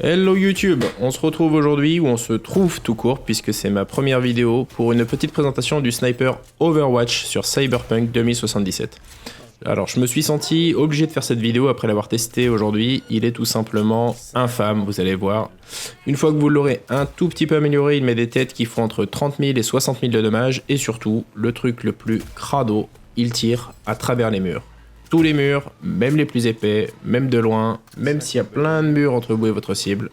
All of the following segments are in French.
Hello YouTube, on se retrouve aujourd'hui, ou on se trouve tout court, puisque c'est ma première vidéo pour une petite présentation du sniper Overwatch sur Cyberpunk 2077. Alors je me suis senti obligé de faire cette vidéo après l'avoir testé aujourd'hui, il est tout simplement infâme, vous allez voir. Une fois que vous l'aurez un tout petit peu amélioré, il met des têtes qui font entre 30 000 et 60 000 de dommages, et surtout, le truc le plus crado, il tire à travers les murs. Tous les murs, même les plus épais, même de loin, même s'il y a plein de murs entre vous et votre cible.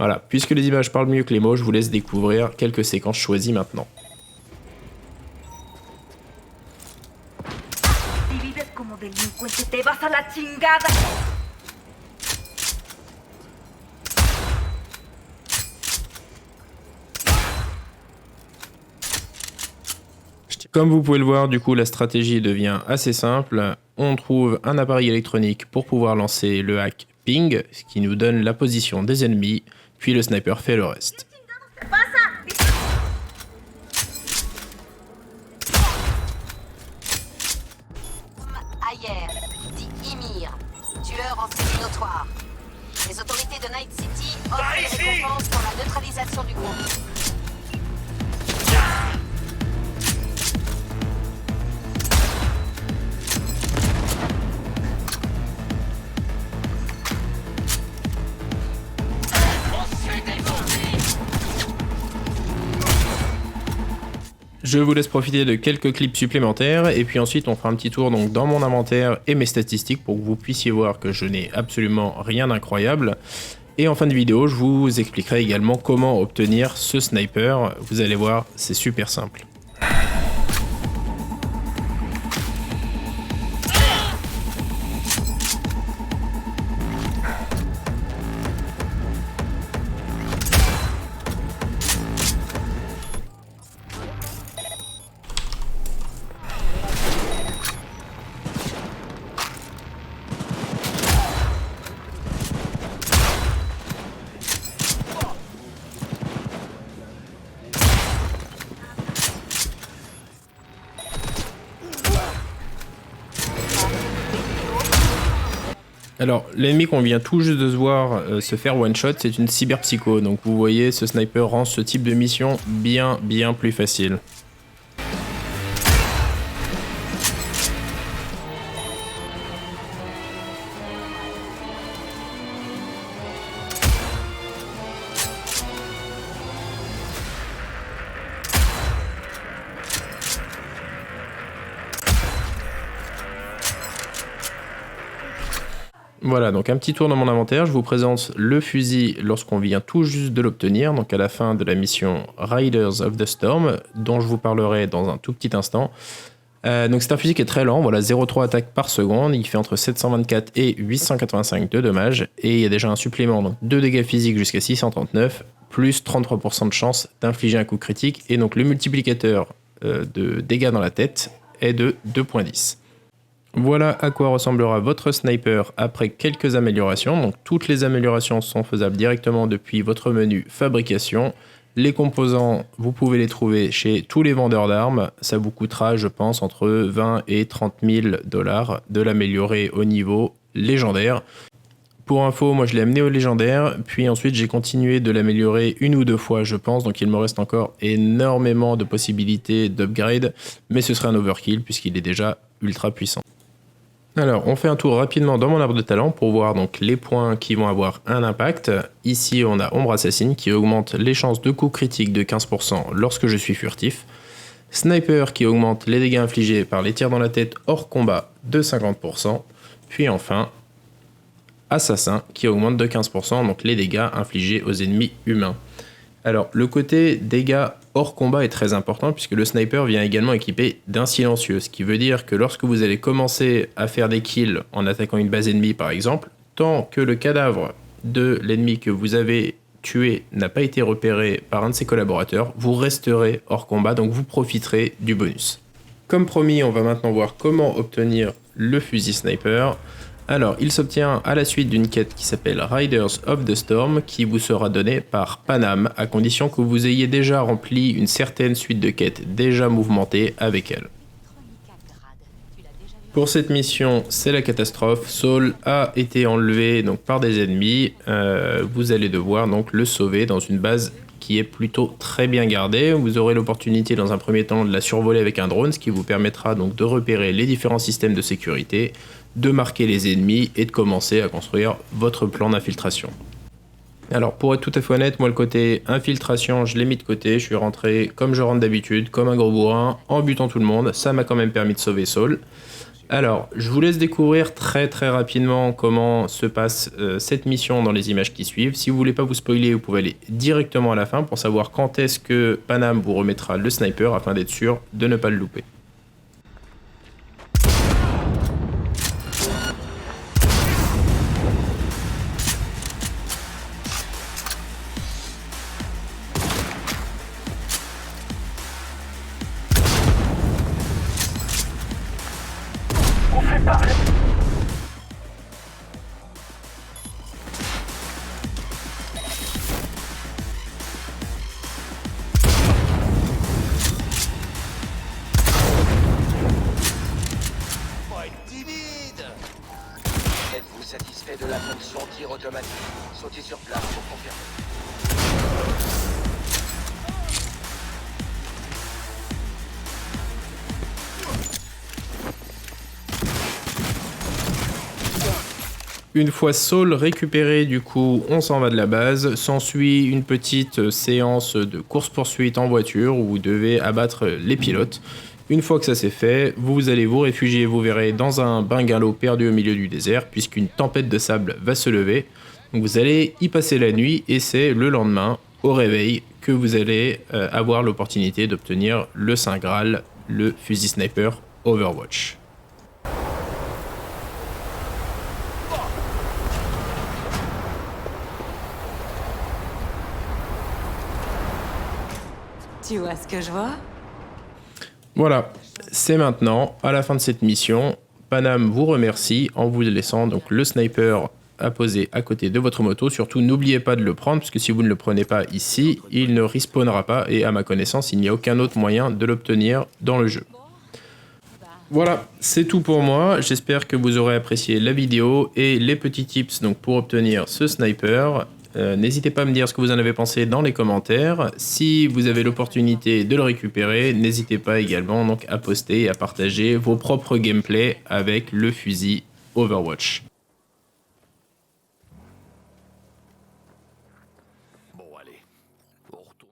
Voilà, puisque les images parlent mieux que les mots, je vous laisse découvrir quelques séquences choisies maintenant. Comme vous pouvez le voir, du coup, la stratégie devient assez simple. On trouve un appareil électronique pour pouvoir lancer le hack ping, ce qui nous donne la position des ennemis, puis le sniper fait le reste. Ayer, dit Ymir, tueur en série notoire. Les autorités de Night City offrent des récompenses pour la neutralisation du groupe. Je vous laisse profiter de quelques clips supplémentaires et puis ensuite on fera un petit tour donc dans mon inventaire et mes statistiques pour que vous puissiez voir que je n'ai absolument rien d'incroyable. Et en fin de vidéo, je vous expliquerai également comment obtenir ce sniper. Vous allez voir, c'est super simple. Alors, l'ennemi qu'on vient tout juste de se voir se faire one-shot, c'est une cyberpsycho. Donc vous voyez, ce sniper rend ce type de mission bien plus facile. Voilà, donc un petit tour dans mon inventaire, je vous présente le fusil lorsqu'on vient tout juste de l'obtenir, donc à la fin de la mission Riders of the Storm, dont je vous parlerai dans un tout petit instant. Donc c'est un fusil qui est très lent, voilà, 0,3 attaques par seconde, il fait entre 724 et 885 de dommages, et il y a déjà un supplément, donc 2 dégâts physiques jusqu'à 639, plus 33% de chance d'infliger un coup critique, et donc le multiplicateur de dégâts dans la tête est de 2,10. Voilà à quoi ressemblera votre sniper après quelques améliorations. Donc toutes les améliorations sont faisables directement depuis votre menu fabrication. Les composants, vous pouvez les trouver chez tous les vendeurs d'armes. Ça vous coûtera, je pense, entre 20 et 30 000 $ de l'améliorer au niveau légendaire. Pour info, moi je l'ai amené au légendaire, puis ensuite j'ai continué de l'améliorer une ou deux fois, je pense. Donc il me reste encore énormément de possibilités d'upgrade, mais ce serait un overkill puisqu'il est déjà ultra puissant. Alors, on fait un tour rapidement dans mon arbre de talent pour voir donc les points qui vont avoir un impact. Ici, on a Ombre Assassine qui augmente les chances de coup critique de 15% lorsque je suis furtif. Sniper qui augmente les dégâts infligés par les tirs dans la tête hors combat de 50%. Puis enfin, Assassin qui augmente de 15% donc les dégâts infligés aux ennemis humains. Alors, le côté dégâts hors combat est très important puisque le sniper vient également équipé d'un silencieux, ce qui veut dire que lorsque vous allez commencer à faire des kills en attaquant une base ennemie par exemple, tant que le cadavre de l'ennemi que vous avez tué n'a pas été repéré par un de ses collaborateurs, vous resterez hors combat, donc vous profiterez du bonus. Comme promis, on va maintenant voir comment obtenir le fusil sniper. Alors, il s'obtient à la suite d'une quête qui s'appelle Riders of the Storm, qui vous sera donnée par Panam, à condition que vous ayez déjà rempli une certaine suite de quêtes déjà mouvementées avec elle. Pour cette mission, c'est la catastrophe. Saul a été enlevé donc par des ennemis. Vous allez devoir donc le sauver dans une base qui est plutôt très bien gardée. Vous aurez l'opportunité dans un premier temps de la survoler avec un drone, ce qui vous permettra donc de repérer les différents systèmes de sécurité, de marquer les ennemis et de commencer à construire votre plan d'infiltration. Alors pour être tout à fait honnête, moi le côté infiltration, je l'ai mis de côté. Je suis rentré comme je rentre d'habitude, comme un gros bourrin, en butant tout le monde. Ça m'a quand même permis de sauver Saul. Alors, je vous laisse découvrir très rapidement comment se passe cette mission dans les images qui suivent. Si vous voulez pas vous spoiler, vous pouvez aller directement à la fin pour savoir quand est-ce que Panam vous remettra le sniper afin d'être sûr de ne pas le louper. Êtes-vous satisfait de la fonction tir automatique? Sautez sur place pour confirmer. Une fois Saul récupéré, du coup, on s'en va de la base. S'ensuit une petite séance de course-poursuite en voiture où vous devez abattre les pilotes. Une fois que ça c'est fait, vous allez vous réfugier, vous verrez, dans un bungalow perdu au milieu du désert, puisqu'une tempête de sable va se lever. Donc vous allez y passer la nuit et c'est le lendemain, au réveil, que vous allez avoir l'opportunité d'obtenir le Saint Graal, le fusil sniper Overwatch. Tu vois ce que je vois? Voilà, c'est maintenant, à la fin de cette mission. Panam vous remercie en vous laissant donc le sniper à poser à côté de votre moto. Surtout, n'oubliez pas de le prendre, parce que si vous ne le prenez pas ici, il ne respawnera pas, et à ma connaissance, il n'y a aucun autre moyen de l'obtenir dans le jeu. Voilà, c'est tout pour moi. J'espère que vous aurez apprécié la vidéo et les petits tips donc, pour obtenir ce sniper. N'hésitez pas à me dire ce que vous en avez pensé dans les commentaires. Si vous avez l'opportunité de le récupérer, n'hésitez pas également donc, à poster et à partager vos propres gameplays avec le fusil Overwatch.